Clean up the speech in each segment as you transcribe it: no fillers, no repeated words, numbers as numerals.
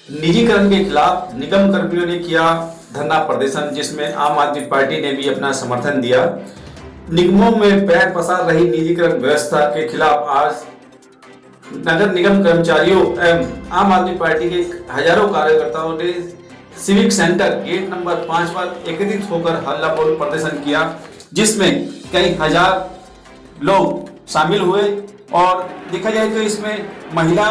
निजीकरण के खिलाफ निगम कर्मियों ने किया धरना प्रदर्शन, जिसमें आम आदमी पार्टी ने भी अपना समर्थन दिया। निगमों में पैर पसार रही निजीकरण व्यवस्था के खिलाफ आज नगर निगम कर्मचारियों एवं आम आदमी पार्टी के हजारों कार्यकर्ताओं ने सिविक सेंटर गेट नंबर 5 पर एकत्रित होकर हल्ला बोल प्रदर्शन किया, जिसमें कई हजार लोग शामिल हुए। और देखा जाए तो इसमें महिला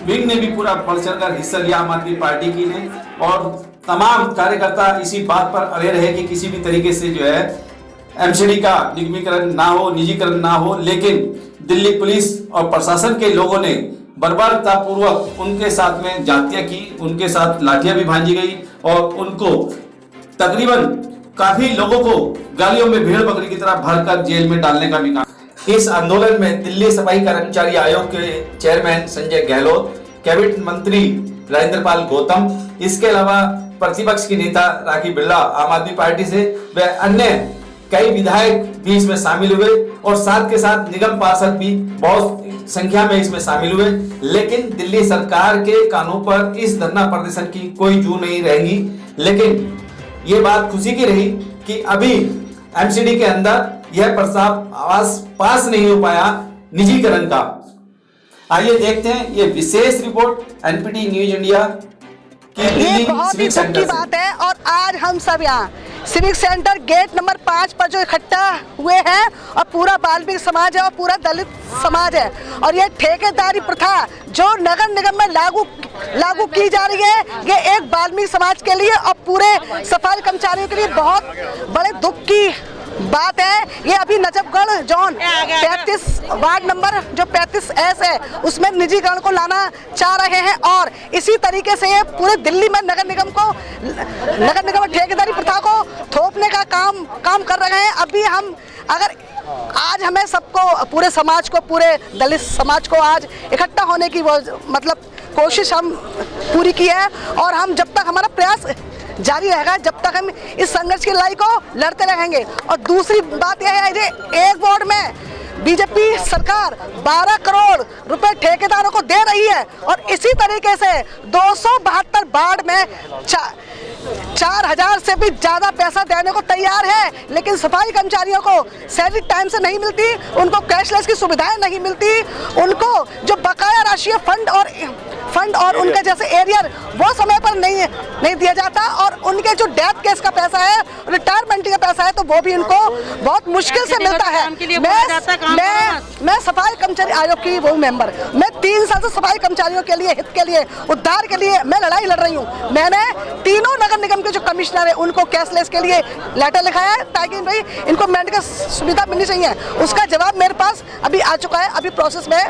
विंग ने भी पूरा बढ़ चढ़कर हिस्सा लिया आम आदमी पार्टी की ने, और तमाम कार्यकर्ता इसी बात पर अड़े रहे कि किसी भी तरीके से जो है एमसीडी का निगमीकरण ना हो, निजीकरण ना हो। लेकिन दिल्ली पुलिस और प्रशासन के लोगों ने बर्बरतापूर्वक उनके साथ में जातियां की, उनके साथ लाठियां भी भांजी गई और उनको तकरीबन काफी लोगों को गालियों में भेड़ बकरी की तरह भरकर जेल में डालने का भी काम। इस आंदोलन में दिल्ली सफाई कर्मचारी आयोग के चेयरमैन संजय गहलोत, कैबिनेट मंत्री राजेंद्र पाल गौतम, इसके अलावा प्रतिपक्ष की नेता राखी बिरला आम आदमी पार्टी से व अन्य कई विधायक भी इसमें शामिल हुए और साथ के साथ निगम पार्षद भी बहुत संख्या में इसमें शामिल हुए। लेकिन दिल्ली सरकार के कानों पर इस धरना प्रदर्शन की कोई जू नहीं रहेगी। लेकिन ये बात खुशी की रही कि अभी एमसीडी के अंदर यह प्रस्ताव आवाज पास नहीं हो पाया निजीकरण का। आइए देखते हैं ये विशेष रिपोर्ट एनपीटी न्यूज इंडिया की। ये बहुत ही दुख की बात है और आज हम सब यहाँ सिविक सेंटर गेट नंबर 5 पर जो इकट्ठा हुए हैं और पूरा बाल्मीकि समाज है और पूरा दलित समाज है, और ये ठेकेदारी प्रथा जो नगर निगम में लागू की जा रही है, ये एक बाल्मीकि समाज के लिए और पूरे सफाई कर्मचारियों के लिए बहुत बड़े दुख की बात है। ये अभी नजफगढ़ जोन 35 वार्ड नंबर जो 35S है उसमें निजीकरण को लाना चाह रहे हैं और इसी तरीके से ये पूरे दिल्ली में नगर निगम ठेकेदारी प्रथा को थोपने का काम कर रहे हैं। अभी हम अगर आज हमें सबको पूरे समाज को, पूरे दलित समाज को आज इकट्ठा होने की मतलब कोशिश हम पूरी की है और हम जब तक हमारा प्रयास जारी रहेगा, जब तक हम इस संघर्ष की लड़ाई को लड़ते रहेंगे। और दूसरी बात यह है कि एक वार्ड में बीजेपी सरकार 12 करोड़ रुपए ठेकेदारों को दे रही है और इसी तरीके से 272 वार्ड में 4000 से भी ज्यादा पैसा देने को तैयार है, लेकिन सफाई कर्मचारियों को सैलरी टाइम से नहीं मिलती, उनको कैशलेस की सुविधाएं नहीं मिलती, उनको जो बकाया राशि फंड और उनके जैसे एरियर वो समय पर नहीं दिया जाता और उनके जो डेथ केस का पैसा है, रिटायरमेंट का पैसा है, तो वो भी उनको बहुत मुश्किल से मिलता है। मैं सफाई कर्मचारी आयोग की वो मेंबर, मैं 3 साल से सफाई कर्मचारियों के लिए, हित के लिए, उद्धार के लिए मैं लड़ाई लड़ रही हूँ। मैंने तीनों नगर निगम के जो कमिश्नर है उनको कैशलेस के लिए लेटर लिखाया है ताकि भाई इनको मेडिकल सुविधा मिलनी चाहिए। उसका जवाब मेरे पास अभी आ चुका है, अभी प्रोसेस में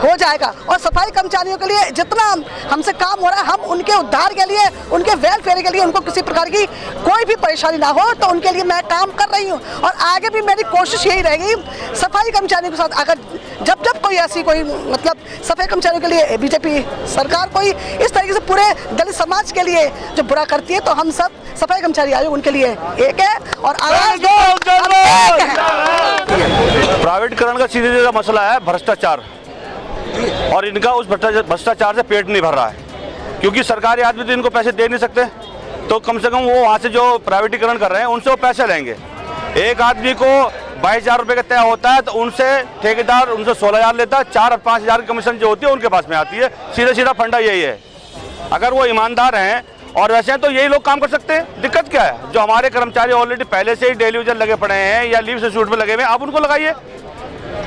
हो जाएगा। और सफाई कर्मचारियों के लिए जितना हमसे काम हो रहा है, हम उनके उद्धार के लिए, उनके वेलफेयर के लिए, उनको किसी प्रकार की कोई भी परेशानी ना हो, तो उनके लिए मैं काम कर रही हूँ और आगे भी मेरी कोशिश यही रहेगी सफाई कर्मचारियों के साथ। अगर जब कोई ऐसी कोई मतलब सफाई कर्मचारियों के लिए बीजेपी सरकार कोई इस तरीके से पूरे दलित समाज के लिए जो बुरा करती है, तो हम सब सफाई कर्मचारी आयोग उनके लिए एक है और आवाज दो। प्राइवेटीकरण का सीधे सीधा मसला है भ्रष्टाचार, और इनका उस भ्रष्टाचार से पेट नहीं भर रहा है, क्योंकि सरकारी आदमी तो इनको पैसे दे नहीं सकते, तो कम से कम वो वहाँ से जो प्राइवेटीकरण कर रहे हैं उनसे वो पैसे लेंगे। एक आदमी को 22,000 रुपये का तय होता है, तो उनसे ठेकेदार उनसे 16,000 लेता है, 4-5,000 की कमीशन जो होती है उनके पास में आती है। सीधा फंडा यही है। अगर वो ईमानदार हैं और वैसे हैं तो यही लोग काम कर सकते हैं। दिक्कत क्या है? जो हमारे कर्मचारी ऑलरेडी पहले से ही डेली यूजर लगे पड़े हैं या लीव से शूट में लगे हुए हैं, आप उनको लगाइए,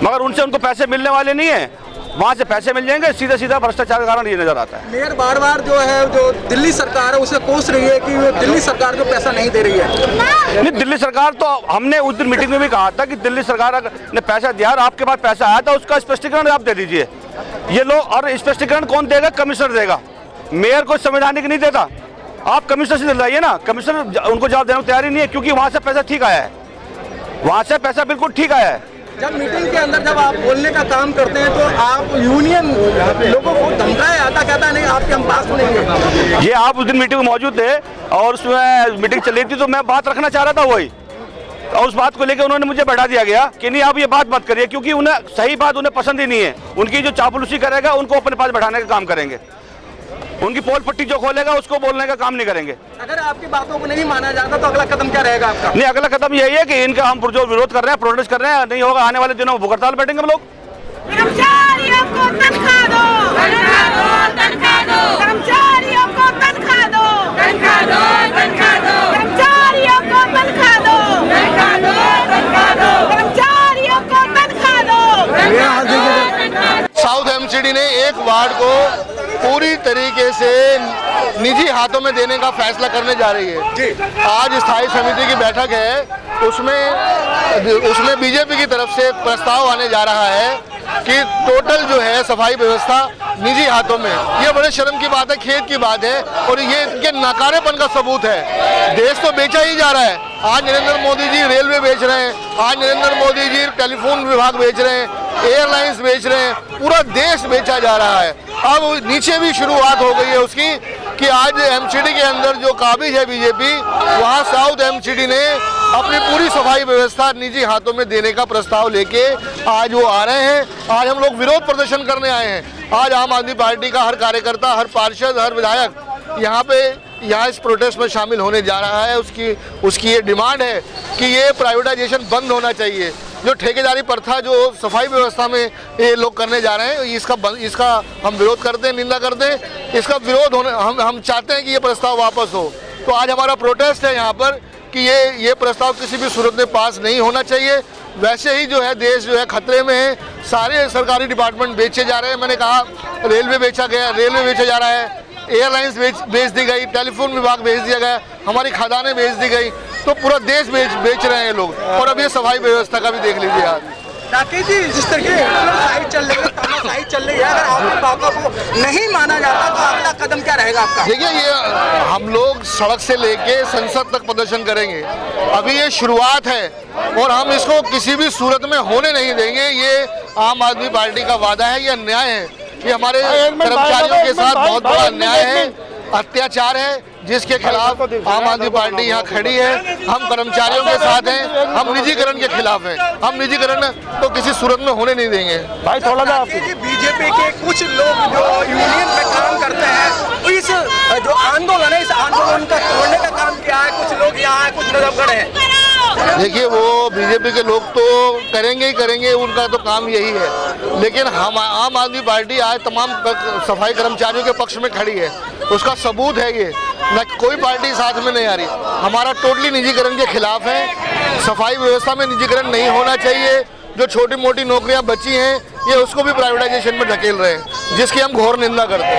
मगर उनसे उनको पैसे मिलने वाले नहीं है। वहाँ से पैसे मिल जाएंगे, सीधा भ्रष्टाचार का कारण ये नजर आता है। मेयर बार जो है जो दिल्ली सरकार है उसे कोस रही है कि दिल्ली सरकार जो पैसा नहीं दे रही है। नहीं, दिल्ली सरकार तो हमने उस दिन मीटिंग में भी कहा था कि दिल्ली सरकार ने पैसा दिया और आपके पास पैसा आया था, उसका स्पष्टीकरण आप दे दीजिए। ये लोग, और स्पष्टीकरण कौन देगा? कमिश्नर देगा। मेयर को संवैधानिक नहीं देता, आप कमिश्नर से दिलाइए ना। कमिश्नर उनको जवाब देने को तैयार ही नहीं है, क्योंकि वहाँ से पैसा ठीक आया है, वहाँ से पैसा बिल्कुल ठीक आया है। जब मीटिंग के अंदर जब आप बोलने का काम करते हैं तो आप यूनियन लोगों को धमकाया आता, कहता नहीं आपके हम पास नहीं। ये आप उस दिन मीटिंग में मौजूद थे और उसमें मीटिंग चल रही थी, तो मैं बात रखना चाह रहा था वही, और उस बात को लेकर उन्होंने मुझे बैठा दिया गया कि नहीं आप ये बात मत करिए, क्योंकि उन्हें सही बात उन्हें पसंद ही नहीं है। उनकी जो चापलूसी करेगा उनको अपने पास बैठाने का काम करेंगे। उनकी पोल पट्टी जो खोलेगा उसको बोलने का काम नहीं करेंगे। अगर आपकी बातों को नहीं माना जाता तो अगला कदम क्या रहेगा आपका? नहीं, अगला कदम यही है कि इनका हम जो विरोध कर रहे हैं, प्रोटेस्ट कर रहे हैं, नहीं होगा आने वाले दिनों में भूख हड़ताल बैठेंगे हम लोग। कर्मचारियों को तनख्वाह दो, तनख्वाह दो, तनख्वाह दो, कर्मचारियों को तनख्वाह दो, तनख्वाह दो, तनख्वाह दो, कर्मचारियों को तनख्वाह दो, तनख्वाह दो, तनख्वाह दो, कर्मचारियों को तनख्वाह दो। साउथ एमसीडी ने एक वार्ड को पूरी तरीके से निजी हाथों में देने का फैसला करने जा रही है। आज स्थायी समिति की बैठक है, उसमें बीजेपी की तरफ से प्रस्ताव आने जा रहा है कि टोटल जो है सफाई व्यवस्था निजी हाथों में। ये बड़े शर्म की बात है, खेद की बात है और ये इनके नाकारेपन का सबूत है। देश तो बेचा ही जा रहा है। आज नरेंद्र मोदी जी रेलवे बेच रहे हैं, आज नरेंद्र मोदी जी टेलीफोन विभाग बेच रहे हैं, एयरलाइंस बेच रहे हैं, पूरा देश बेचा जा रहा है। अब नीचे भी शुरुआत हो गई है उसकी कि आज एमसीडी के अंदर जो काबिज है बीजेपी, वहाँ साउथ एमसीडी ने अपनी पूरी सफाई व्यवस्था निजी हाथों में देने का प्रस्ताव लेके आज वो आ रहे हैं। आज हम लोग विरोध प्रदर्शन करने आए हैं। आज आम आदमी पार्टी का हर कार्यकर्ता, हर पार्षद, हर विधायक यहाँ इस प्रोटेस्ट में शामिल होने जा रहा है। उसकी ये डिमांड है कि ये प्राइवेटाइजेशन बंद होना चाहिए। जो ठेकेदारी प्रथा जो सफाई व्यवस्था में ये लोग करने जा रहे हैं, इसका हम विरोध करते हैं, निंदा करते हैं। इसका विरोध होने हम चाहते हैं कि ये प्रस्ताव वापस हो। तो आज हमारा प्रोटेस्ट है यहाँ पर कि ये प्रस्ताव किसी भी सूरत में पास नहीं होना चाहिए। वैसे ही जो है देश जो है खतरे में है। सारे सरकारी डिपार्टमेंट बेचे जा रहे हैं। मैंने कहा रेलवे बेचा जा रहा है, एयरलाइंस बेच दी गई, टेलीफोन विभाग बेच दिया गया, हमारी खदानें बेच दी गई, तो पूरा देश बेच रहे हैं लोग। और अब ये सफाई व्यवस्था का भी देख लीजिए यार। राकेश जी, जिस तरीके साइड चल रही है, अगर आपकी बातों को नहीं माना जाता तो अगला कदम क्या रहेगा आपका? देखिए, ये हम लोग सड़क से लेके संसद तक प्रदर्शन करेंगे। अभी ये शुरुआत है और हम इसको किसी भी सूरत में होने नहीं देंगे। ये आम आदमी पार्टी का वादा है, ये अन्याय है, ये हमारे कर्मचारियों के साथ बहुत बड़ा अन्याय है, अत्याचार है, जिसके खिलाफ आम आदमी पार्टी यहाँ खड़ी है। हम कर्मचारियों के साथ हैं, हम निजीकरण के खिलाफ हैं। हम निजीकरण तो किसी सूरत में होने नहीं देंगे। भाई थोड़ा सा बीजेपी के कुछ लोग जो यूनियन में काम करते हैं, इस जो आंदोलन है, इस आंदोलन का तोड़ने का काम किया है। कुछ लोग यहाँ कुछ नजरगढ़ है। देखिए, वो बीजेपी के लोग तो करेंगे ही करेंगे, उनका तो काम यही है। लेकिन हम आम आदमी पार्टी आज तमाम सफाई कर्मचारियों के पक्ष में खड़ी है। उसका सबूत है ये, न कोई पार्टी साथ में नहीं आ रही। हमारा टोटली निजीकरण के खिलाफ है। सफाई व्यवस्था में निजीकरण नहीं होना चाहिए। जो छोटी मोटी नौकरियां बची हैं, ये उसको भी प्राइवेटाइजेशन में धकेल रहे हैं, जिसकी हम घोर निंदा करते हैं।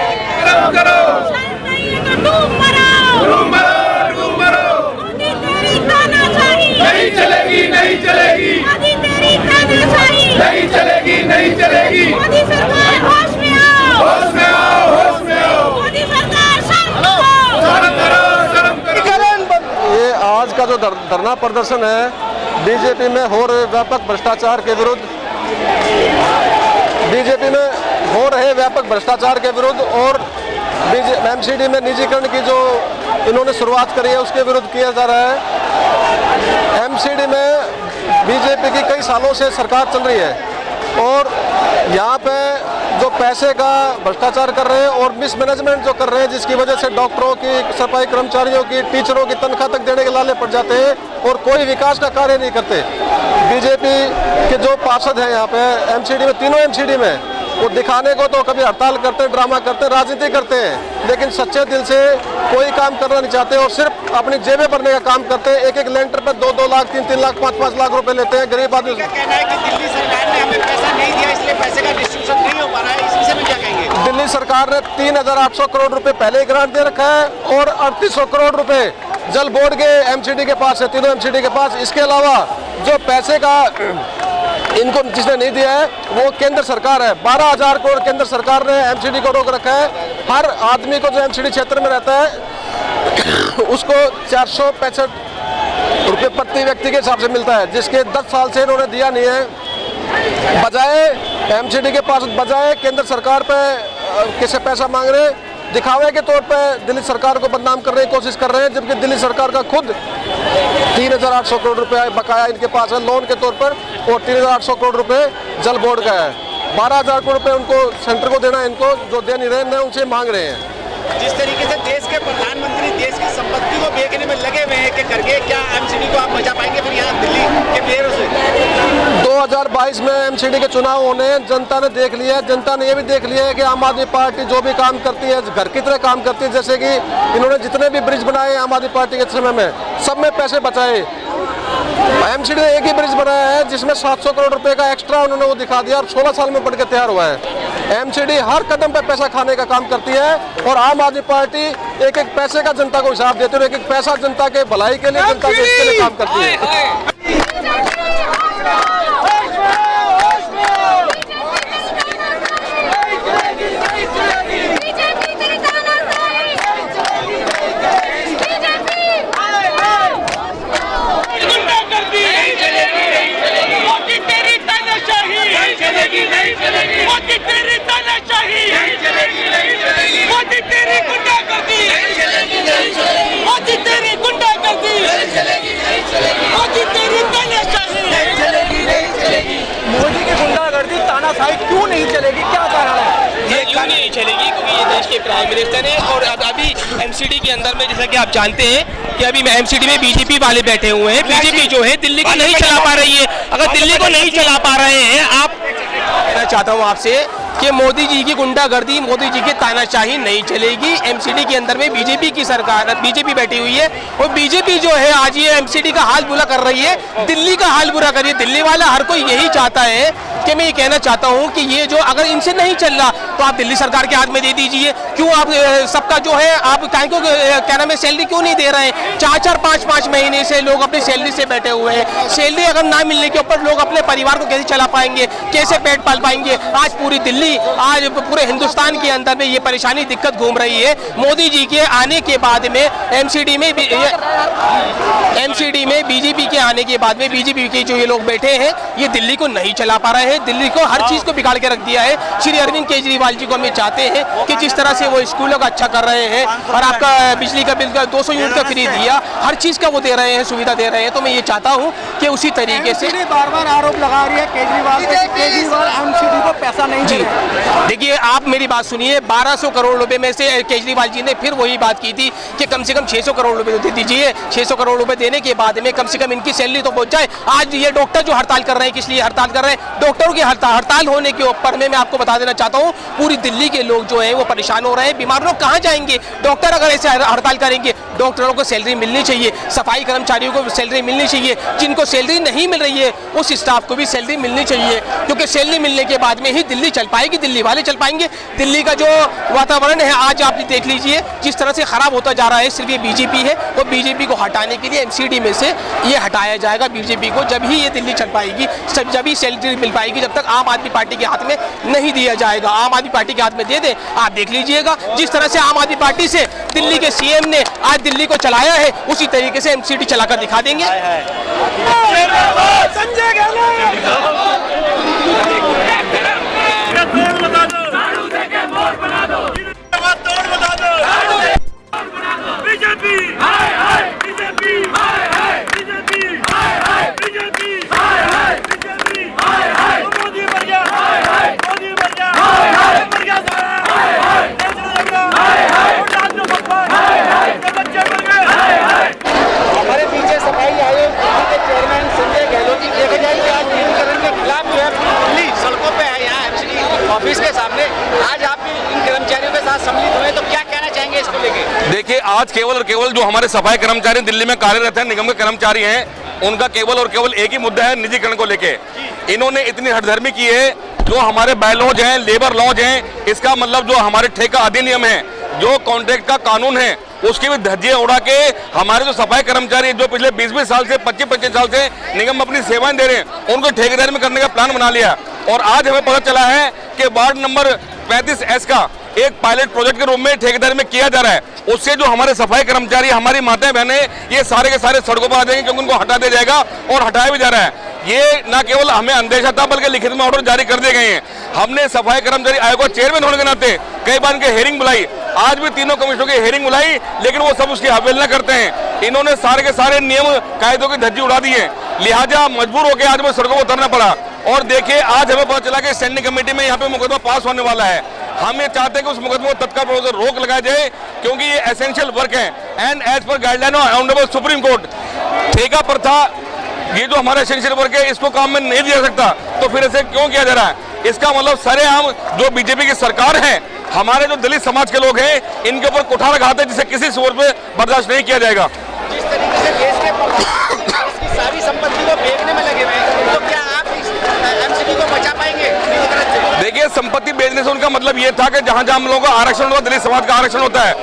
नहीं चलेगी, नहीं चलेगी, नहीं चलेगी, नहीं चलेगी। मोदी सरकार होश में आओ, होश में आओ, होश में आओ। मोदी सरकार शर्म करो। ये आज का जो धरना प्रदर्शन है, बीजेपी में हो रहे व्यापक भ्रष्टाचार के विरुद्ध, बीजेपी में हो रहे व्यापक भ्रष्टाचार के विरुद्ध और एमसीडी में निजीकरण की जो इन्होंने शुरुआत करी है उसके विरुद्ध किया जा रहा है। एमसीडी में बीजेपी की कई सालों से सरकार चल रही है और यहाँ पे जो पैसे का भ्रष्टाचार कर रहे हैं और मिसमैनेजमेंट जो कर रहे हैं, जिसकी वजह से डॉक्टरों की, सफाई कर्मचारियों की, टीचरों की तनख्वाह तक देने के लाले पड़ जाते हैं और कोई विकास का कार्य नहीं करते। बीजेपी के जो पार्षद हैं यहाँ पे एमसीडी में, तीनों एमसीडी में, वो दिखाने को तो कभी हड़ताल करते हैं, ड्रामा करते हैं, राजनीति करते हैं, लेकिन सच्चे दिल से कोई काम करना नहीं चाहते और सिर्फ अपनी जेबें भरने का काम करते हैं। एक लेंटर पे 2-2 लाख, 3-3 लाख, 5-5 लाख रुपए लेते हैं गरीब आदमी। कहना है कि दिल्ली सरकार ने हमें पैसा नहीं दिया, इसलिए पैसे का डिस्ट्रीब्यूशन नहीं हो पा रहा है। इस विषय में क्या कहेंगे? दिल्ली सरकार ने 3,800 करोड़ रुपए पहले ही ग्रांट दे रखा है और 3800 करोड़ रुपए जल बोर्ड के एमसीडी के पास है, तीनों एमसीडी के पास। इसके अलावा जो पैसे का इनको जिसने नहीं दिया है वो केंद्र सरकार है। 12,000 करोड़ केंद्र सरकार ने एमसीडी को रोक रखा है। हर आदमी को जो एमसीडी क्षेत्र में रहता है उसको 465 रुपये प्रति व्यक्ति के हिसाब से मिलता है, जिसके 10 साल से इन्होंने दिया नहीं है। बजाय एमसीडी के पास, बजाय केंद्र सरकार पे किसे पैसा मांग रहे हैं, दिखावे के तौर पे दिल्ली सरकार को बदनाम करने की कोशिश कर रहे हैं, जबकि दिल्ली सरकार का खुद 3,800 करोड़ रुपए बकाया इनके पास है लोन के तौर पर और 3,800 करोड़ रुपए जल बोर्ड का है। 12,000 करोड़ रुपए उनको सेंटर को देना है, इनको जो दे नहीं रहे हैं उनसे मांग रहे हैं। जिस तरीके से देश के प्रधानमंत्री देश की संपत्ति को बेचने में लगे हुए हैं कि करके, क्या एमसीडी को आप बचा पाएंगे फिर यहाँ दिल्ली के प्लेयरों से? 2022 में एमसीडी के चुनाव होने, जनता ने देख लिया है। जनता ने ये भी देख लिया है कि आम आदमी पार्टी जो भी काम करती है घर की तरह काम करती है। जैसे कि इन्होंने जितने भी ब्रिज बनाए आम आदमी पार्टी के समय में, सब में पैसे बचाए। एमसीडी ने एक ही ब्रिज बनाया है जिसमें 700 करोड़ रुपए का एक्स्ट्रा उन्होंने वो दिखा दिया और 16 साल में बढ़ के तैयार हुआ है। एमसीडी हर कदम पे पैसा खाने का काम करती है और आम आदमी पार्टी एक एक पैसे का जनता को हिसाब देती है और एक एक पैसा जनता के भलाई के लिए, जनता के हित के लिए काम करती है। मोदी की गुंडागर्दी तानाशाही क्यों नहीं चलेगी, क्या कारण है? ये क्यों नहीं चलेगी? क्योंकि ये देश के प्राइम मिनिस्टर हैं और अभी एमसीडी के अंदर में, जैसा कि आप जानते हैं कि अभी एमसीडी में बीजेपी वाले बैठे हुए हैं। बीजेपी जो है दिल्ली को नहीं चला पा रही है। अगर दिल्ली को नहीं चला पा रहे हैं, आप कहना चाहता हूँ आपसे कि मोदी जी की गुंडागर्दी, मोदी जी की तानाशाही नहीं चलेगी। एमसीडी के अंदर में बीजेपी की सरकार, बीजेपी बैठी हुई है और बीजेपी जो है आज ये एमसीडी का हाल बुरा कर रही है, दिल्ली का हाल बुरा कर रही है। दिल्ली वाला हर कोई यही चाहता है कि मैं ये कहना चाहता हूँ कि ये जो अगर इनसे नहीं चल रहा तो आप दिल्ली सरकार के हाथ में दे दीजिए। क्यों आप सबका जो है आप काहे को क्या नाम है सैलरी क्यों नहीं दे रहे हैं? 4-4, 5-5 महीने से लोग अपनी सैलरी से बैठे हुए हैं। सैलरी अगर ना मिलने के ऊपर लोग अपने परिवार को कैसे चला पाएंगे, कैसे पेट पाल पाएंगे? आज पूरी दिल्ली, आज पूरे हिंदुस्तान के अंदर में ये परेशानी दिक्कत घूम रही है। मोदी जी के आने के बाद में एमसीडी में बीजेपी के आने के बाद में बीजेपी के जो ये लोग बैठे हैं ये दिल्ली को नहीं चला पा रहे हैं। दिल्ली को हर चीज को बिगाड़ के रख दिया है। श्री अरविंद केजरीवाल जी को हम चाहते हैं कि जिस तरह से वो स्कूलों का अच्छा कर रहे हैं और आपका बिजली का बिल का 200 यूनिट का फ्री दिया, हर चीज का वो दे रहे हैं, सुविधा दे रहे हैं। तो मैं ये चाहता हूँ कि उसी तरीके से बार-बार आरोप लगा रही है केजरीवाल एमसीडी को पैसा नहीं दे रहे। देखिए आप मेरी बात सुनिए, 1200 करोड़ रुपए में से केजरीवाल जी ने फिर वही बात की थी कि कम से कम 600 करोड़ रुपए दे दीजिए। 600 करोड़ रुपए देने के बाद में कम से कम इनकी सैलरी तो पहुंच जाए। आज ये डॉक्टर जो हड़ताल कर रहे हैं, किस लिए हड़ताल कर रहे हैं? डॉक्टरों की हड़ताल होने के ऊपर में मैं आपको बता देना चाहता हूँ पूरी दिल्ली के लोग जो है वो परेशान हो रहे हैं। बीमार लोग कहाँ जाएंगे? डॉक्टर अगर ऐसे हड़ताल करेंगे, डॉक्टरों को सैलरी मिलनी चाहिए, सफाई कर्मचारियों को सैलरी मिलनी चाहिए, जिनको सैलरी नहीं मिल रही है उस स्टाफ को भी सैलरी मिलनी चाहिए, क्योंकि सैलरी मिलने के बाद में ही दिल्ली चल पाएगी, दिल्ली वाले चल पाएंगे। दिल्ली का जो वातावरण है आज आप देख लीजिए जिस तरह से खराब होता जा रहा है, सिर्फ ये बीजेपी है। और बीजेपी को हटाने के लिए एमसीडी में से ये हटाया जाएगा बीजेपी को, जब ही ये दिल्ली चल पाएगी, जब ही सैलरी मिल पाएगी। जब तक आम आदमी पार्टी के हाथ में नहीं दिया जाएगा, आम आदमी पार्टी के हाथ में दे दे, आप देख लीजिएगा जिस तरह से आम आदमी पार्टी से दिल्ली के सीएम ने आज दिल्ली को चलाया है, उसी तरीके से एमसीडी चलाकर दिखा देंगे। हमारे पीछे सफाई आयोग के चेयरमैन संजय गहलोत जी देखा जाए कि आज निजीकरण के खिलाफ जो है दिल्ली सड़कों पे है, यहाँ एमसीडी ऑफिस के सामने। आज आप इन कर्मचारियों के साथ सम्मिलित हुए, तो क्या कहना चाहेंगे इसको लेके? देखिए आज केवल और केवल जो हमारे सफाई कर्मचारी दिल्ली में कार्यरत हैं, निगम के कर्मचारी हैं, उनका केवल और केवल एक ही मुद्दा है, निजीकरण को लेके। इन्होंने इतनी हठधर्मी की है, जो हमारे बायलॉज हैं, लेबर लॉज हैं, इसका मतलब जो हमारे ठेका अधिनियम है, जो कॉन्ट्रैक्ट का कानून है, उसकी भी धज्जियां उड़ा के हमारे जो सफाई कर्मचारी जो पिछले 20-20 साल से 25-25 साल से निगम अपनी सेवाएं दे रहे हैं, उनको ठेकेदारी में करने का प्लान बना लिया। और आज हमें पता चला है कि वार्ड नंबर 35S का एक पायलट प्रोजेक्ट के रूप में ठेकेदारी में किया जा रहा है। उससे जो हमारे सफाई कर्मचारी, हमारी माताएं बहनें, ये सारे के सारे सड़कों पर आ जाएंगे, क्योंकि उनको हटा दिया जाएगा और हटाया भी जा रहा है। ये न केवल हमें अंदेशा था, बल्कि लिखित में ऑर्डर जारी कर दिए गए हैं। हमने सफाई कर्मचारी आयोग को चेयरमैन होने के नाते कई बार इनके हेयरिंग बुलाई, आज भी तीनों कमिश्नरों की हेयरिंग बुलाई, लेकिन वो सब उसकी अवहेलना करते हैं। इन्होंने सारे के सारे नियम कायदों की धज्जी उड़ा दी है, लिहाजा मजबूर होकर आज हमें सड़कों पर उतरना पड़ा। और देखिए आज हमें पता चला कि स्टैंडिंग कमेटी में यहाँ पे मुकदमा पास होने वाला है। हम ये चाहते हैं कि उस मुकदमे को तत्काल रोक लगाया जाए, क्योंकि ये एसेंशियल वर्क है and as per guideline of honourable supreme court ठेका प्रथा, ये जो हमारा एसेंशियल वर्क है इसको काम में नहीं दिया सकता, तो फिर ऐसे क्यों किया जा रहा है? इसका मतलब सरेआम जो बीजेपी की सरकार है, हमारे जो दलित समाज के लोग हैं, इनके ऊपर कुठार घात है, जिसे किसी सूरत में बर्दाश्त नहीं किया जाएगा। जिस तरीके से देश की सारी संपत्ति को बेचने में लगे हुए हैं, तो क्या आप इस एमसीडी को बचा पाएंगे? देखिए, संपत्ति बेचने से उनका मतलब ये था कि जहां जहां हम लोगों का आरक्षण होता है, दलित समाज का आरक्षण होता है,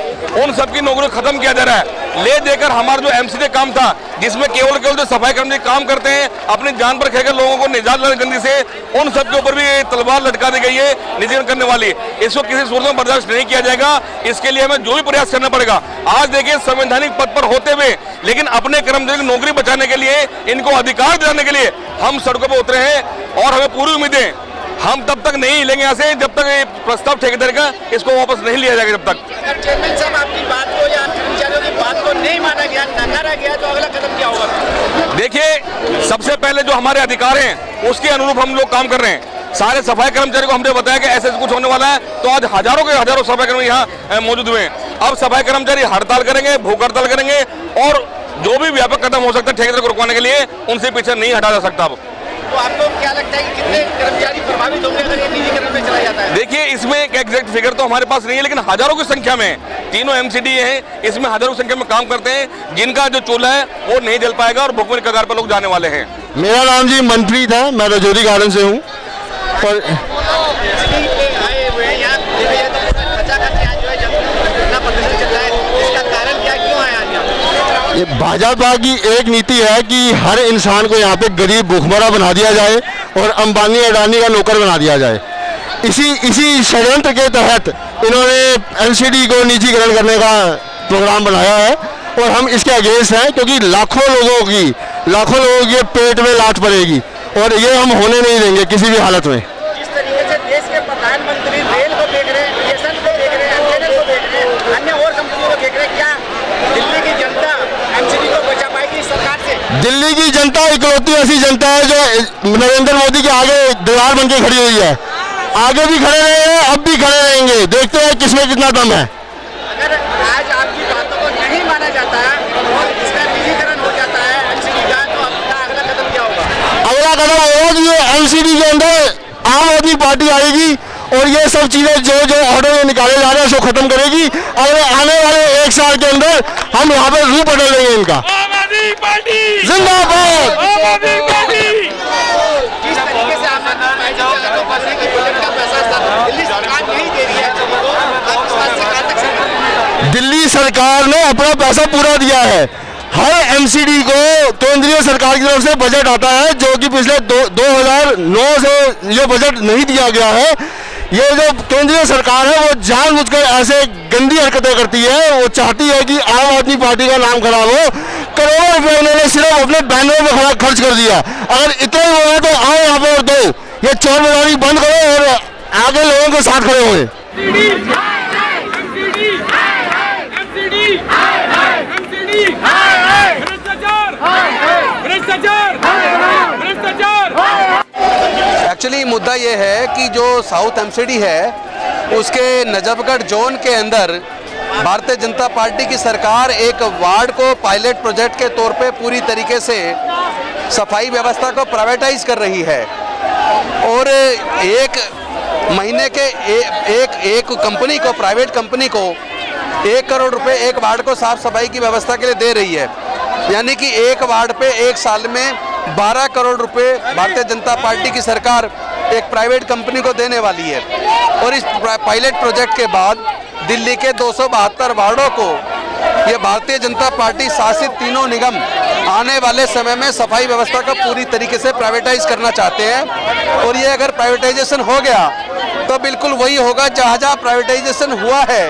उन सबकी नौकरी खत्म किया जा रहा है। ले देकर हमारा जो एमसीडी काम था, जिसमें केवल जो सफाई कर्मचारी काम करते हैं, अपनी जान पर खेलकर लोगों को निजात लाने गंदी से, उन सब के ऊपर भी तलवार लटका दी गई है निजीकरण करने वाली। इसको किसी सूरत में बर्दाश्त नहीं किया जाएगा। इसके लिए हमें जो भी प्रयास करना पड़ेगा। आज देखिए, संवैधानिक पद पर होते हुए लेकिन अपने कर्मचारी की नौकरी बचाने के लिए, इनको अधिकार दिलाने के लिए हम सड़कों पर उतरे हैं, और हमें पूरी उम्मीदें, हम तब तक नहीं हिलेंगे यहाँ से जब तक ये प्रस्ताव ठेकेदार का इसको वापस नहीं लिया जाएगा। जब तक अगर चेयरमैन साहब आपकी बात को या कर्मचारियों की बात को नहीं माना गया, नकारा गया, तो अगला कदम क्या होगा? देखिए, सबसे पहले जो हमारे अधिकार हैं उसके अनुरूप हम लोग काम कर रहे हैं। सारे सफाई कर्मचारी को हमने बताया कि ऐसे कुछ होने वाला है, तो आज हजारों के हजारों सफाई कर्मचारी यहाँ मौजूद हुए हैं। अब सफाई कर्मचारी हड़ताल करेंगे, भूख हड़ताल करेंगे, और जो भी व्यापक कदम हो सकता है ठेकेदार को रुकवाने के लिए, उनसे पीछे नहीं हटा जा सकता। अब तो आपको क्या लगता है कि कितने कर्मचारी प्रभावित होंगे अगर ये निजीकरण में चला जाता है? देखिए, इसमें एक एग्जैक्ट फिगर तो हमारे पास नहीं है, लेकिन हजारों की संख्या में तीनों एमसीडी हैं, इसमें हजारों की संख्या में काम करते हैं, जिनका जो चूल्हा है वो नहीं जल पाएगा और भुखमरी कगार पर लोग जाने वाले हैं। मेरा नाम जी मनप्रीत है, मैं रजौरी गार्डन से हूँ। और आए हुए हैं यहाँ, प्रदर्शन चल रहा है, इसका कारण क्या, क्यों आया आज? ये भाजपा की एक नीति है कि हर इंसान को यहाँ पे गरीब भूखमरा बना दिया जाए और अंबानी अडानी का नौकर बना दिया जाए। इसी षड्यंत्र के तहत इन्होंने एमसीडी को निजीकरण करने का प्रोग्राम बनाया है, और हम इसके अगेंस्ट हैं, क्योंकि लाखों लोगों की पेट में लात पड़ेगी, और ये हम होने नहीं देंगे किसी भी हालत में। जिस तरीके से देश के प्रधानमंत्री रेल को देख रहे हैं, बीएसएनएल को देख रहे हैं, एमटीएनएल को देख रहे हैं, अन्य और कंपनियों को देख रहे हैं, क्या दिल्ली की जनता एमसीडी को बचा पाएगी सरकार से? दिल्ली की जनता इकलौती ऐसी जनता है जो नरेंद्र मोदी के आगे दीवार बन के खड़ी हुई है। आगे भी खड़े रहे हैं, अब भी खड़े रहेंगे, देखते हैं किसमें कितना दम है। अगर आज आपकी बातों को नहीं माना जाता है और इसका निजीकरण हो जाता है एमसीडी का, तो आपका अगला कदम क्या होगा? अगला कदम होगा कि ये एमसीडी के अंदर आम आदमी पार्टी आएगी, और ये सब चीजें जो ऑर्डर निकाले जा रहे हैं उसको खत्म करेगी। अगले आने वाले 1 साल के अंदर हम यहाँ पे रूप बदल देंगे इनका। जिंदाबाद। जिस तरीके से आप दिल्ली सरकार नहीं दे रही है, दिल्ली सरकार ने अपना पैसा पूरा दिया है। हर एमसीडी को केंद्रीय सरकार की तरफ से बजट आता है, जो कि पिछले 2009 से ये बजट नहीं दिया गया है। ये जो केंद्रीय सरकार है वो जानबूझकर ऐसे गंदी हरकतें करती है। वो चाहती है कि आम आदमी पार्टी का नाम खराब हो। करोड़ों रुपए उन्होंने सिर्फ अपने बैनरों में खर्च कर दिया। अगर इतने ही हो तो आओ यहाँ पर दो, ये चोर बाजारी बंद करो और आगे लोगों के साथ खड़े हुए। एक्चुअली मुद्दा ये है कि जो साउथ एमसीडी है उसके नजफगढ़ जोन के अंदर भारतीय जनता पार्टी की सरकार एक वार्ड को पायलट प्रोजेक्ट के तौर पे पूरी तरीके से सफाई व्यवस्था को प्राइवेटाइज कर रही है, और एक महीने के एक कंपनी को, प्राइवेट कंपनी को 1 करोड़ रुपए एक वार्ड को साफ सफाई की व्यवस्था के लिए दे रही है। यानी कि एक वार्ड पे 1 साल में 12 करोड़ रुपए भारतीय जनता पार्टी की सरकार एक प्राइवेट कंपनी को देने वाली है। और इस पायलट प्रोजेक्ट के बाद दिल्ली के 272 वार्डों को ये भारतीय जनता पार्टी शासित तीनों निगम आने वाले समय में सफाई व्यवस्था का पूरी तरीके से प्राइवेटाइज करना चाहते हैं। और ये अगर प्राइवेटाइजेशन हो गया तो बिल्कुल वही होगा जहाँ जहाँ प्राइवेटाइजेशन हुआ है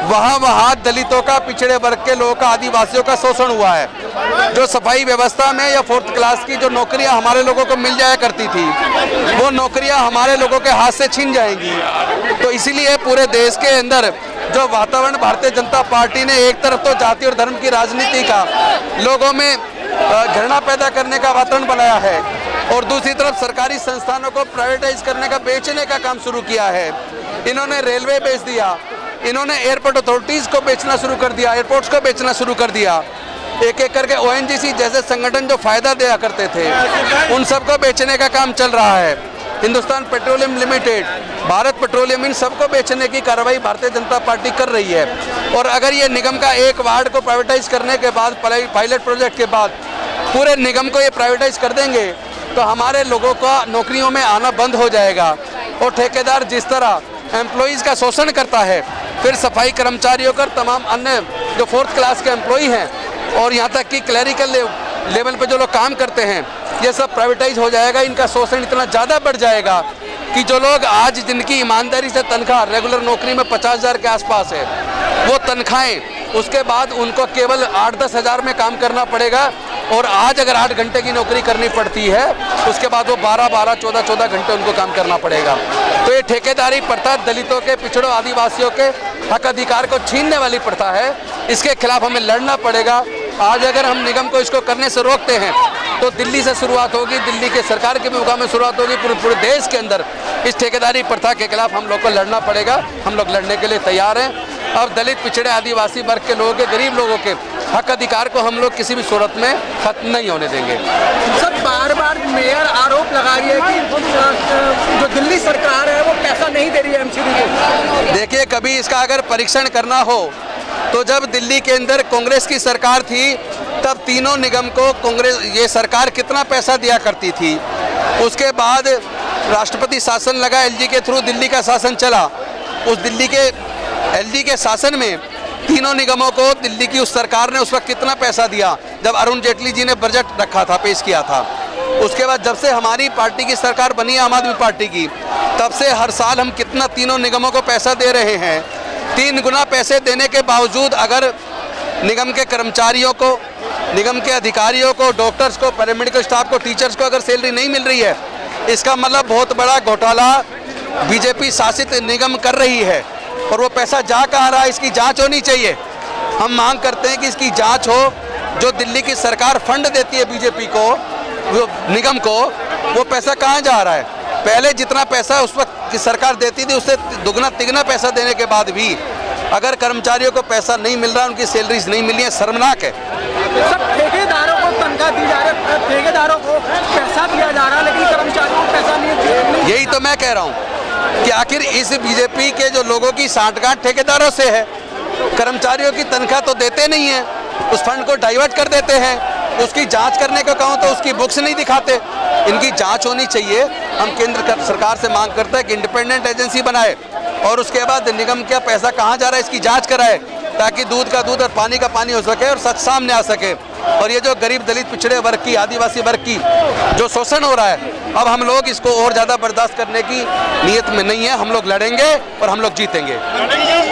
वहाँ दलितों का, पिछड़े वर्ग के लोगों का, आदिवासियों का शोषण हुआ है। जो सफाई व्यवस्था में या 4th क्लास की जो नौकरियां हमारे लोगों को मिल जाया करती थी, वो नौकरियां हमारे लोगों के हाथ से छीन जाएंगी। तो इसीलिए पूरे देश के अंदर जो वातावरण भारतीय जनता पार्टी ने एक तरफ तो जाति और धर्म की राजनीति का लोगों में घृणा पैदा करने का वातावरण बनाया है, और दूसरी तरफ सरकारी संस्थानों को प्राइवेटाइज करने का, बेचने का काम शुरू किया है। इन्होंने रेलवे बेच दिया, इन्होंने एयरपोर्ट अथॉरिटीज़ को बेचना शुरू कर दिया, एयरपोर्ट्स को बेचना शुरू कर दिया। एक एक करके ONGC जैसे संगठन जो फायदा दिया करते थे उन सबको बेचने का काम चल रहा है। Hindustan Petroleum Limited, Bharat Petroleum, इन सबको बेचने की कार्रवाई भारतीय जनता पार्टी कर रही है। और अगर ये निगम का एक वार्ड को प्राइवेटाइज करने के बाद, पायलट प्रोजेक्ट के बाद पूरे निगम को ये प्राइवेटाइज कर देंगे तो हमारे लोगों का नौकरियों में आना बंद हो जाएगा। और ठेकेदार जिस तरह एम्प्लॉइज़ का शोषण करता है, फिर सफाई कर्मचारियों का, तमाम अन्य जो 4th क्लास के एम्प्लॉई हैं और यहाँ तक कि क्लैरिकल लेवल पे जो लोग काम करते हैं, ये सब प्राइवेटाइज हो जाएगा। इनका शोषण इतना ज़्यादा बढ़ जाएगा कि जो लोग आज जिनकी ईमानदारी से तनख्वाह रेगुलर नौकरी में 50,000 के आसपास है, वो तनख्वाहें उसके बाद उनको केवल 8-10 हज़ार में काम करना पड़ेगा। और आज अगर 8 घंटे की नौकरी करनी पड़ती है, उसके बाद वो 12-12, 14-14 घंटे उनको काम करना पड़ेगा। तो ये ठेकेदारी प्रथा दलितों के, पिछड़ों, आदिवासियों के हक अधिकार को छीनने वाली प्रथा है। इसके खिलाफ हमें लड़ना पड़ेगा। आज अगर हम निगम को इसको करने से रोकते हैं तो दिल्ली से शुरुआत होगी, दिल्ली के सरकार के मुकाम में शुरुआत होगी, पूरे देश के अंदर इस ठेकेदारी प्रथा के खिलाफ हम लोग को लड़ना पड़ेगा। हम लोग लड़ने के लिए तैयार हैं। अब दलित, पिछड़े, आदिवासी वर्ग के लोगों के, गरीब लोगों के हक अधिकार को हम लोग किसी भी सूरत में खत्म नहीं होने देंगे। सर, बार बार मेयर आरोप लगा रही है कि जो दिल्ली सरकार है वो पैसा नहीं दे रही है MCD को। देखिए, कभी इसका अगर परीक्षण करना हो तो जब दिल्ली के अंदर कांग्रेस की सरकार थी तब तीनों निगम को कांग्रेस ये सरकार कितना पैसा दिया करती थी। उसके बाद राष्ट्रपति शासन लगा, LG के थ्रू दिल्ली का शासन चला। उस दिल्ली के LG के शासन में तीनों निगमों को दिल्ली की उस सरकार ने उस वक्त कितना पैसा दिया जब अरुण जेटली जी ने बजट रखा था, पेश किया था। उसके बाद जब से हमारी पार्टी की सरकार बनी, आम आदमी पार्टी की, तब से हर साल हम कितना तीनों निगमों को पैसा दे रहे हैं। 3 गुना पैसे देने के बावजूद अगर निगम के कर्मचारियों को, निगम के अधिकारियों को, डॉक्टर्स को, पैरामेडिकल स्टाफ को, टीचर्स को अगर सैलरी नहीं मिल रही है, इसका मतलब बहुत बड़ा घोटाला बीजेपी शासित निगम कर रही है। और वो पैसा जा कहाँ रहा है, इसकी जांच होनी चाहिए। हम मांग करते हैं कि इसकी जांच हो। जो दिल्ली की सरकार फंड देती है बीजेपी को, वो निगम को, वो पैसा कहाँ जा रहा है। पहले जितना पैसा उस वक्त की सरकार देती थी उससे दुगना तिगना पैसा देने के बाद भी अगर कर्मचारियों को पैसा नहीं मिल रहा, उनकी सैलरीज नहीं मिल रही है, शर्मनाक है। सब ठेकेदारों को तनख्वाह दी जा रही है, ठेकेदारों को पैसा दिया जा रहा है, लेकिन कर्मचारियों को पैसा नहीं। यही तो मैं कह रहा हूँ कि आखिर इस बीजेपी के जो लोगों की साठगांठ ठेकेदारों से है। कर्मचारियों की तनख्वाह तो देते नहीं है, उस फंड को डाइवर्ट कर देते हैं। उसकी जांच करने को कहूँ तो उसकी बुक्स नहीं दिखाते। इनकी जांच होनी चाहिए। हम केंद्र सरकार से मांग करते हैं कि इंडिपेंडेंट एजेंसी बनाए और उसके बाद निगम का पैसा कहाँ जा रहा है इसकी जांच कराए, ताकि दूध का दूध और पानी का पानी हो सके और सच सामने आ सके। और ये जो गरीब, दलित, पिछड़े वर्ग की, आदिवासी वर्ग की जो शोषण हो रहा है, अब हम लोग इसको और ज़्यादा बर्दाश्त करने की नीयत में नहीं है। हम लोग लड़ेंगे और हम लोग जीतेंगे।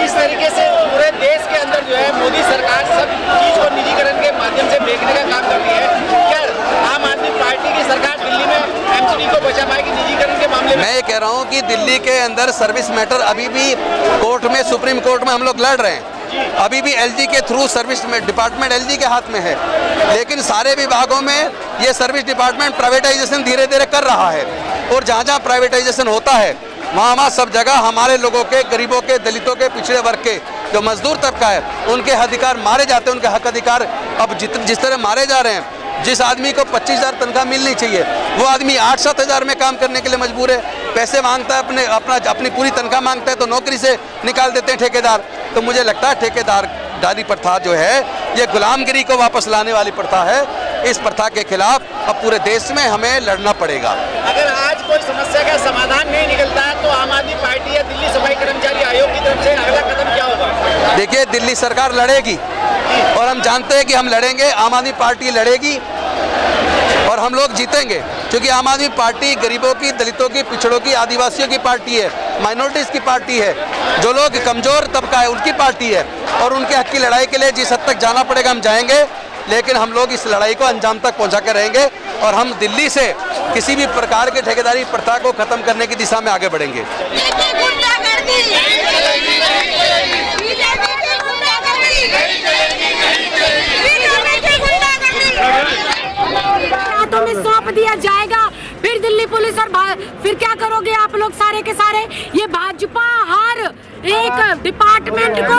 इस तरीके से पूरे देश के अंदर जो है मोदी सरकार सब चीज को निजीकरण के माध्यम से बेचने का काम कर रही है। क्या आम आदमी पार्टी की सरकार दिल्ली में MCD को बचा पाएगी निजीकरण के मामले में? मैं ये कह रहा हूँ कि दिल्ली के अंदर सर्विस मैटर अभी भी कोर्ट में, सुप्रीम कोर्ट में हम लोग लड़ रहे हैं। अभी भी LG के थ्रू सर्विस में डिपार्टमेंट LG के हाथ में है, लेकिन सारे विभागों में ये सर्विस डिपार्टमेंट प्राइवेटाइजेशन धीरे धीरे कर रहा है। और जहाँ जहाँ प्राइवेटाइजेशन होता है वहाँ सब जगह हमारे लोगों के, गरीबों के, दलितों के, पिछड़े वर्ग के जो मजदूर तबका है, उनके अधिकार मारे जाते हैं। उनके हक अधिकार अब जिस तरह मारे जा रहे हैं, जिस आदमी को 25,000 तनख्वाह मिलनी चाहिए वो आदमी 8-7 हज़ार में काम करने के लिए मजबूर है। पैसे मांगता है, अपनी पूरी तनख्वाह मांगता है तो नौकरी से निकाल देते हैं ठेकेदार। तो मुझे लगता है ठेकेदारी प्रथा जो है ये गुलामगिरी को वापस लाने वाली प्रथा है। इस प्रथा के खिलाफ अब पूरे देश में हमें लड़ना पड़ेगा। अगर आज कोई समस्या का समाधान नहीं निकलता है तो आम आदमी पार्टी या दिल्ली सफाई कर्मचारी आयोग की तरफ से अगला कदम क्या होगा? देखिए, दिल्ली सरकार लड़ेगी और हम जानते हैं कि हम लड़ेंगे। आम आदमी पार्टी लड़ेगी और हम लोग जीतेंगे, क्योंकि आम आदमी पार्टी गरीबों की, दलितों की, पिछड़ों की, आदिवासियों की पार्टी है, माइनॉरिटीज़ की पार्टी है, जो लोग कमज़ोर तबका है उनकी पार्टी है। और उनके हक की लड़ाई के लिए जिस हद तक जाना पड़ेगा हम जाएंगे, लेकिन हम लोग इस लड़ाई को अंजाम तक पहुंचा कर रहेंगे। और हम दिल्ली से किसी भी प्रकार के ठेकेदारी प्रथा को खत्म करने की दिशा में आगे बढ़ेंगे। हाथों में सौंप दिया जाएगा, फिर दिल्ली पुलिस और फिर क्या करोगे आप लोग सारे के सारे? ये भाजपा हर एक डिपार्टमेंट को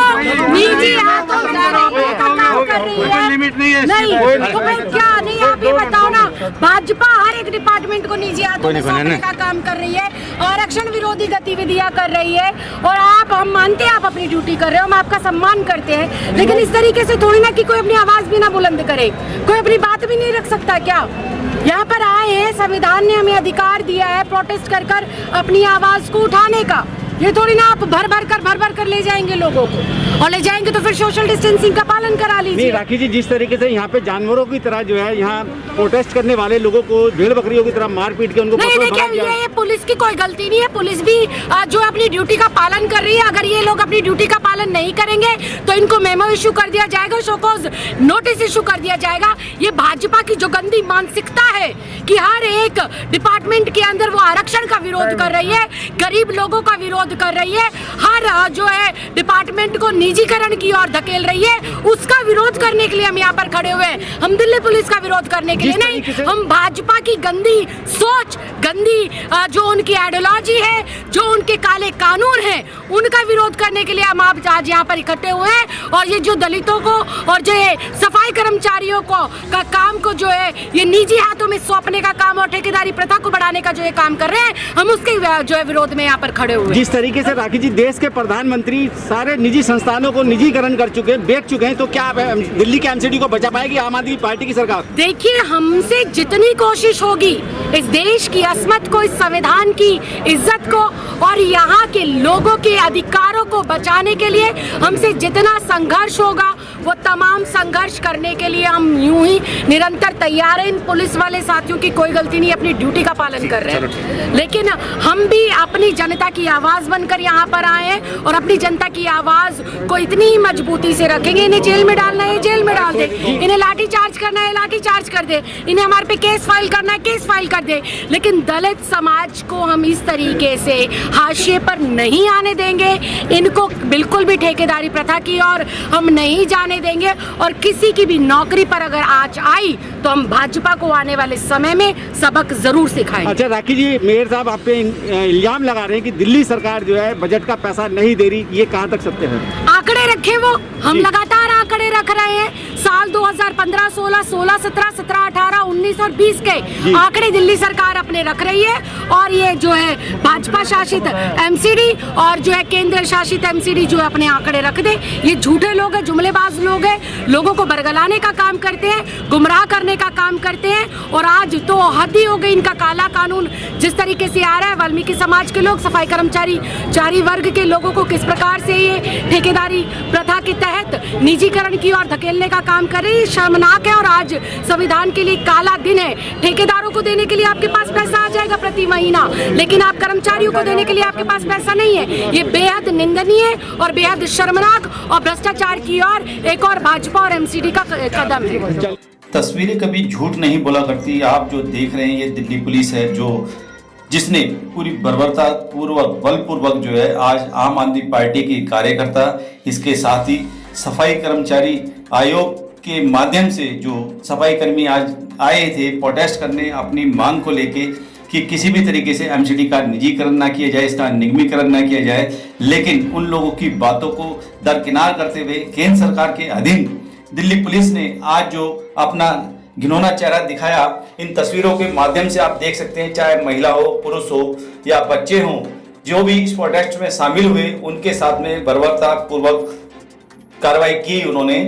निजी हाथों में करने का काम कर रही है। नहीं तो फिर क्या? नहीं, आप ये बताओ ना, भाजपा हर एक डिपार्टमेंट को निजी हाथों में सौंपने का काम कर रही है, आरक्षण विरोधी गतिविधियां कर रही है। और हम मानते हैं आप अपनी ड्यूटी कर रहे हो, हम आपका सम्मान करते हैं, लेकिन इस तरीके से थोड़ी ना कि कोई अपनी आवाज भी ना बुलंद करे, कोई अपनी बात भी नहीं रख सकता क्या? यहाँ पर आए हैं, संविधान ने हमें अधिकार दिया है प्रोटेस्ट कर कर अपनी आवाज को उठाने का। ये थोड़ी ना आप भर भर कर ले जाएंगे लोगों को, और ले जाएंगे तो फिर सोशल डिस्टेंसिंग का पालन करा लीजिए। नहीं राखी जी, जिस तरीके से यहाँ पे जानवरों की तरह जो है यहाँ प्रोटेस्ट करने वाले लोगों को भेड़ बकरियों की तरह मार पीट के उनको नहीं, देखिए ये पुलिस की कोई गलती नहीं है, पुलिस भी जो अपनी ड्यूटी का पालन कर रही है। अगर ये लोग अपनी ड्यूटी का पालन नहीं करेंगे तो इनको मेमो इशू कर दिया जाएगा, शोकॉज नोटिस इशू कर दिया जाएगा। ये भाजपा की जो गंदी मानसिकता है कि हर एक डिपार्टमेंट के अंदर वो आरक्षण का विरोध कर रही है, गरीब लोगों का विरोध कर रही है, हर जो है डिपार्टमेंट को निजीकरण की ओर धकेल रही है, उसका विरोध करने के लिए हम यहाँ पर खड़े हुए हैं। हम दिल्ली पुलिस का विरोध करने के लिए नहीं, हम भाजपा की गंदी सोच, गंदी जो उनकी आइडियोलॉजी है, जो उनके काले कानून हैं, उनका विरोध करने के लिए हम आज यहाँ पर इकट्ठे हुए हैं। और ये जो दलितों को और जो है सफाई कर्मचारियों को का काम को जो है ये निजी हाथों में सौंपने का काम और ठेकेदारी प्रथा को बढ़ाने का जो ये काम कर रहे हैं, हम उसके जो है विरोध में यहाँ पर खड़े हुए हैं। जिस तरीके से राखी जी देश के प्रधानमंत्री सारे निजी संस्थानों को निजीकरण कर चुके हैं, बेच चुके हैं, तो क्या दिल्ली के एमसीडी को बचा पाएगी आम आदमी पार्टी की सरकार? देखिए, हमसे जितनी कोशिश होगी इस देश की अस्मत को, इस संविधान की इज्जत को और यहाँ के लोगों के अधिकारों को बचाने के लिए हमसे जितना संघर्ष होगा, वो तमाम संघर्ष करने के लिए हम यूं ही निरंतर तैयार हैं। इन पुलिस वाले साथियों की कोई गलती नहीं, अपनी ड्यूटी का पालन कर रहे हैं, लेकिन हम भी अपनी जनता की आवाज बनकर यहाँ पर आए हैं और अपनी जनता की आवाज को इतनी ही मजबूती से रखेंगे। इन्हें जेल में डालना है जेल में डाल दे, इन्हें लाठी चार्ज करना है लाठी चार्ज कर दे, इन्हें हमारे पे केस फाइल करना है केस फाइल कर दे, लेकिन दलित समाज को हम इस तरीके से हाशिए पर नहीं आने देंगे। इनको बिल्कुल भी ठेकेदारी प्रथा की और हम नहीं जाने देंगे, और किसी की भी नौकरी पर अगर आज आई तो हम भाजपा को आने वाले समय में सबक जरूर सिखाएंगे। अच्छा राखी जी, मेयर साहब आप पे इल्जाम लगा रहे हैं कि दिल्ली सरकार जो है बजट का पैसा नहीं दे रही, ये कहां तक सत्य है? आंकड़े रखे वो, हम लगातार आंकड़े रख रहे हैं। साल 2015, 16, 17, 17, 18, 19 और 20 के आंकड़े दिल्ली सरकार अपने रख रही है, और ये जो है भाजपा शासित एमसीडी और जो है केंद्र शासित एमसीडी जो अपने आंकड़े रख दे। ये झूठे लोग हैं, जुमलेबाज लोग हैं, लोगों को बरगलाने का काम करते हैं, गुमराह करने का काम करते हैं। और आज तो हद ही हो गई इनका काला कानून जिस तरीके से आ रहा है। वाल्मीकि समाज के लोग, सफाई कर्मचारी वर्ग के लोगों को किस प्रकार से ये ठेकेदारी प्रथा के तहत निजीकरण की ओर धकेलने का काम कर रही है, शर्मनाक है। और आज संविधान के लिए काला दिन है। ठेकेदारों को देने के लिए आपके पास पैसा आ जाएगा प्रति महीना, लेकिन आप कर्मचारियों को देने के लिए आपके पास पैसा नहीं है। ये बेहद निंदनीय और बेहद शर्मनाक और भ्रष्टाचार की ओर एक और भाजपा और एमसीडी का कदम है। तस्वीरें कभी झूठ नहीं बोला करती। आप जो देख रहे हैं ये दिल्ली पुलिस है जिसने पूरी बर्बरता पूर्वक बलपूर्वक जो है आज आम आदमी पार्टी की कार्यकर्ता, इसके साथ ही सफाई कर्मचारी आयोग के माध्यम से जो सफाई कर्मी आज आए थे प्रोटेस्ट करने अपनी मांग को लेके कि किसी भी तरीके से एमसीडी का निजीकरण ना किया जाए, इसका निगमीकरण ना किया जाए, लेकिन उन लोगों की बातों को दरकिनार करते हुए केंद्र सरकार के अधीन दिल्ली पुलिस ने आज जो अपना घिनौना चेहरा दिखाया, इन तस्वीरों के माध्यम से आप देख सकते हैं, चाहे महिला हो, पुरुष हो या बच्चे हों, जो भी इस प्रोटेस्ट में शामिल हुए उनके साथ में बर्बरता पूर्वक कार्रवाई की उन्होंने।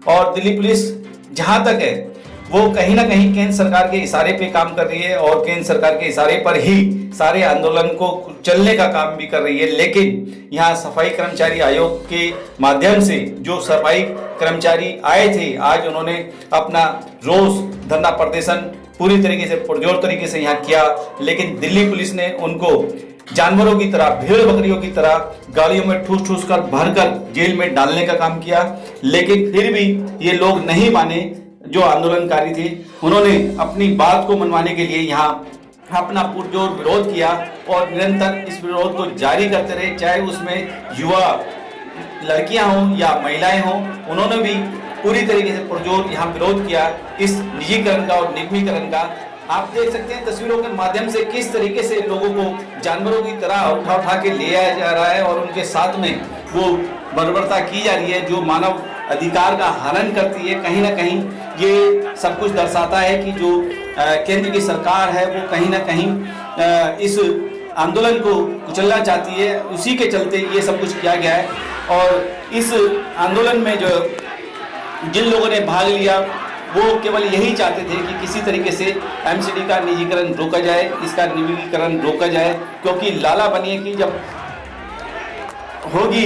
और दिल्ली पुलिस जहां तक है वो कहीं ना कहीं केंद्र सरकार के इशारे पे काम कर रही है और केंद्र सरकार के इशारे पर ही सारे आंदोलन को चलने का काम भी कर रही है। लेकिन यहाँ सफाई कर्मचारी आयोग के माध्यम से जो सफाई कर्मचारी आए थे, आज उन्होंने अपना रोज धरना प्रदर्शन पूरी तरीके से पुरजोर तरीके से यहाँ किया, लेकिन दिल्ली पुलिस ने उनको जानवरों की तरह, भेड़ बकरियों की तरह गाड़ियों में ठूस ठूस कर भरकर जेल में डालने का काम किया। लेकिन फिर भी ये लोग नहीं माने, जो आंदोलनकारी थे उन्होंने अपनी बात को मनवाने के लिए यहाँ अपना पुरजोर विरोध किया और निरंतर इस विरोध को जारी करते रहे, चाहे उसमें युवा लड़कियां हों या महिलाएं हों। उन्होंने भी पूरी तरीके से पुरजोर यहाँ विरोध किया इस निजीकरण का और निगमीकरण का। आप देख सकते हैं तस्वीरों के माध्यम से किस तरीके से लोगों को जानवरों की तरह उठा उठा के ले आया जा रहा है और उनके साथ में वो बर्बरता की जा रही है जो मानव अधिकार का हनन करती है। कहीं ना कहीं ये सब कुछ दर्शाता है कि जो केंद्र की सरकार है वो कहीं ना कहीं इस आंदोलन को कुचलना चाहती है, उसी के चलते ये सब कुछ किया गया है। और इस आंदोलन में जो जिन लोगों ने भाग लिया वो केवल यही चाहते थे कि किसी तरीके से एमसीडी का निजीकरण रोका जाए, इसका निजीकरण रोका जाए, क्योंकि लाला बनिए की जब होगी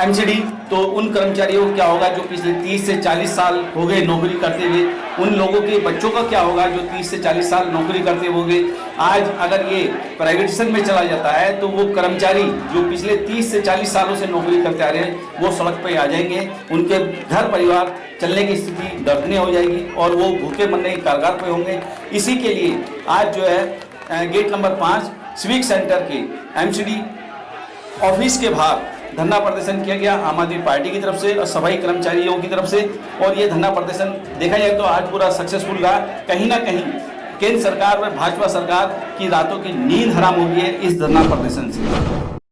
एमसीडी तो उन कर्मचारियों को क्या होगा जो पिछले 30 से 40 साल हो गए नौकरी करते हुए, उन लोगों के बच्चों का क्या होगा जो 30 से 40 साल नौकरी करते होंगे। आज अगर ये प्राइवेटाइजेशन में चला जाता है तो वो कर्मचारी जो पिछले 30 से 40 सालों से नौकरी करते आ रहे हैं वो सड़क पर आ जाएंगे, उनके घर परिवार चलने की स्थिति दर्दनीय हो जाएगी और वो भूखे मरने के कगार पर होंगे। इसी के लिए आज जो है गेट नंबर 5 सिविक सेंटर के एमसीडी ऑफिस के बाहर धरना प्रदर्शन किया गया आम आदमी पार्टी की तरफ से और सफाई कर्मचारियों की तरफ से। और ये धरना प्रदर्शन देखा जाए तो आज पूरा सक्सेसफुल रहा। कहीं ना कहीं केंद्र सरकार व भाजपा सरकार की रातों की नींद हराम हो गई है इस धरना प्रदर्शन से।